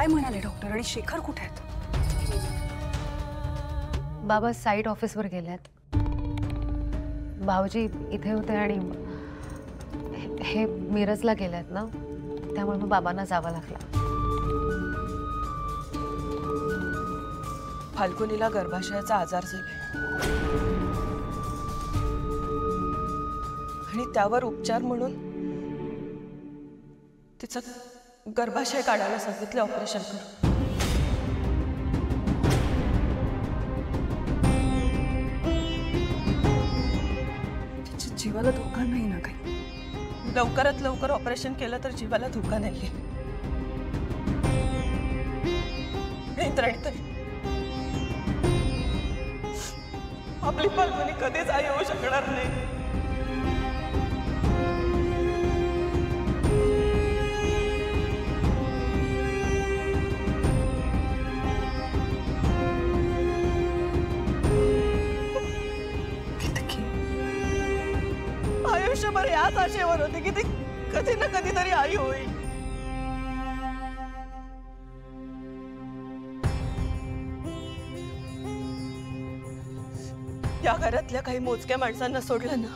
काय म्हणाले डॉक्टर? आणि शेखर कुठे आहेत? बाबा साईट ऑफिसवर गेलेत. भाऊजी इथे होते आणि हे मिरजला गेलेत ना, त्यामुळे मग बाबांना जावं लागलं. फाल्गुनीला गर्भाशयाचा आजार झालाय आणि त्यावर उपचार म्हणून तिचं गर्भाशय काढायला सांगितलं, ऑपरेशन करून. तिच्या जीवाला धोका नाही ना काही? लवकरात लवकर ऑपरेशन केलं तर जीवाला धोका नाहीये. तरी आपली फाल्गुनी कधीच आई होऊ शकणार नाही. आयुष्यभर याच आशेवर होती की ती कधी ना कधीतरी आई होईल. या घरातल्या काही मोजक्या माणसांना सोडलं ना,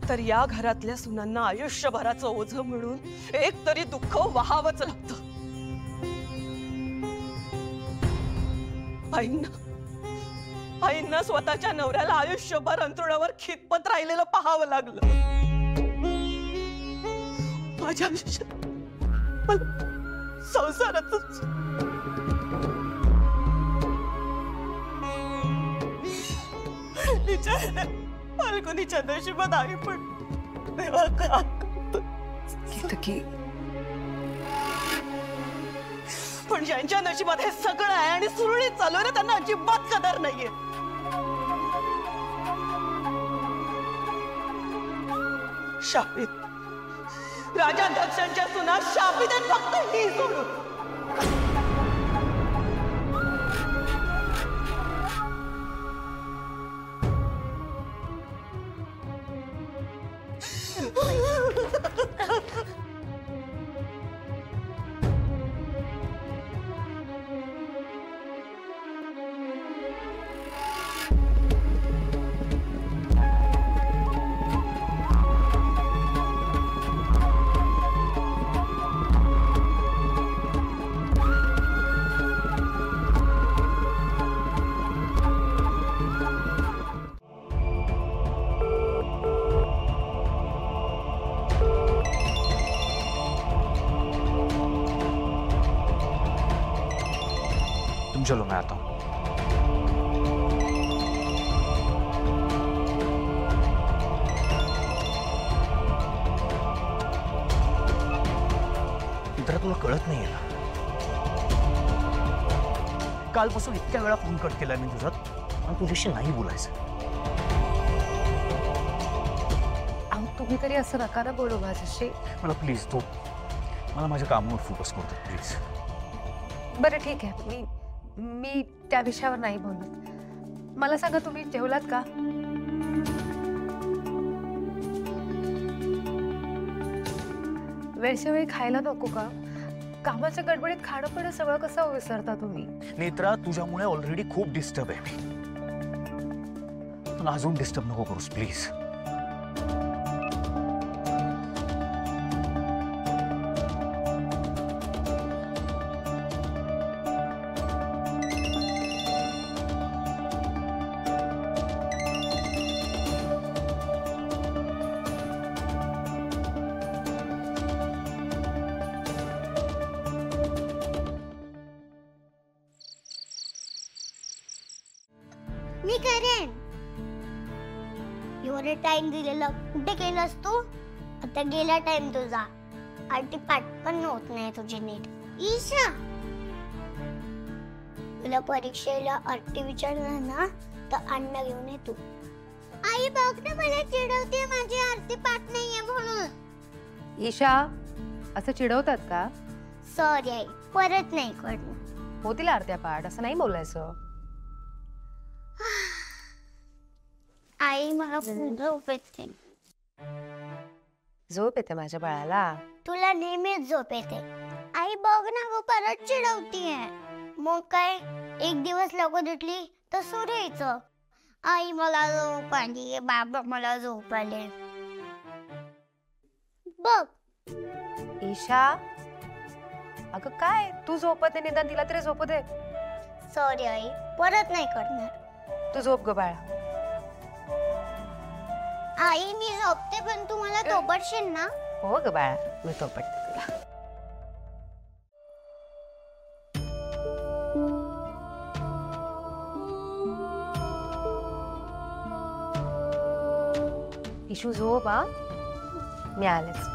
तर या घरातल्या सुनांना आयुष्यभराचं ओझं म्हणून एक तरी दुःख वहावंच लागतं. आईंना स्वतःच्या नवऱ्याला आयुष्यभर अंतरुणावर खितपत राहिलेलं पाहावं लागलं. माझ्या आयुष्यात मला संसारातच फाल्गुनीच्या नशिबात आई पण देवा का पण ज्यांच्या नशिबात हे सगळं आहे आणि सुरळीत चालू आहे ना, त्यांना अजिबात कदर नाहीये. शापित राजाध्यक्षांच्या सुना शापित आहेत फक्त ही सोडून. चलो मैं आता हूं. मित्रा तुला कळत नाहीये ना, कालपासून इतक्या वेळा फोन कट केलाय मी तुझा आणि तुझ्याशी नाही बोलायचं. तुम्ही तरी असं नका ना बोलू माझ्याशी. मला प्लीज तू मला माझ्या कामावर फोकस करू दे प्लीज. बरं ठीक आहे, मी त्या विषयावर नाही बोलत. मला सांगा, तुम्ही जेवलात का? वेळच्या वेळी खायला नको का? कामाच्या गडबडीत खाणं पण सगळं कसं विसरता तुम्ही? नेत्रा तुझ्यामुळे ऑलरेडी खूप डिस्टर्ब आहे मी. मला अजून डिस्टर्ब नको करूस प्लीज. मी करेन. एवढे टाइम दिलेला कुठे केलास तू? आता गेला टाइम तुझा. आरती पाठ पण होत नाही तुझी नीट. ईशा, तुला परीक्षेला आरती विचारणार ना तर अन्न घेऊन ये तू. आई बघ ना, मला चिडवते माझी आरती पाठ नाहीये म्हणून. ईशा, असं चिडवतात का? सॉरी आई, परत नाही करणार. होतील आरत्या पाठ, असं नाही बोलायचं. आई मला झोप येते. झोप येते माझ्या बाळाला? तुला नेहमीच झोप येते. आई बघ ना गं परत चिडवतीये. मग काय एक दिवस लवकर उठली तर सुरू यायचं, आई मला झोप आली, बाबा मला झोप आले. बघ ईशा, अगं काय तू झोपते, निदान तिला तरी झोपू दे. सॉरी आई, परत नाही करणार. तू झोप ग बाळा. आई मी झोपते पण तू मला थोपटशील ना. हो ग बाळा, मी थोपटते तुला. इशू झोप हा, मी आलेच.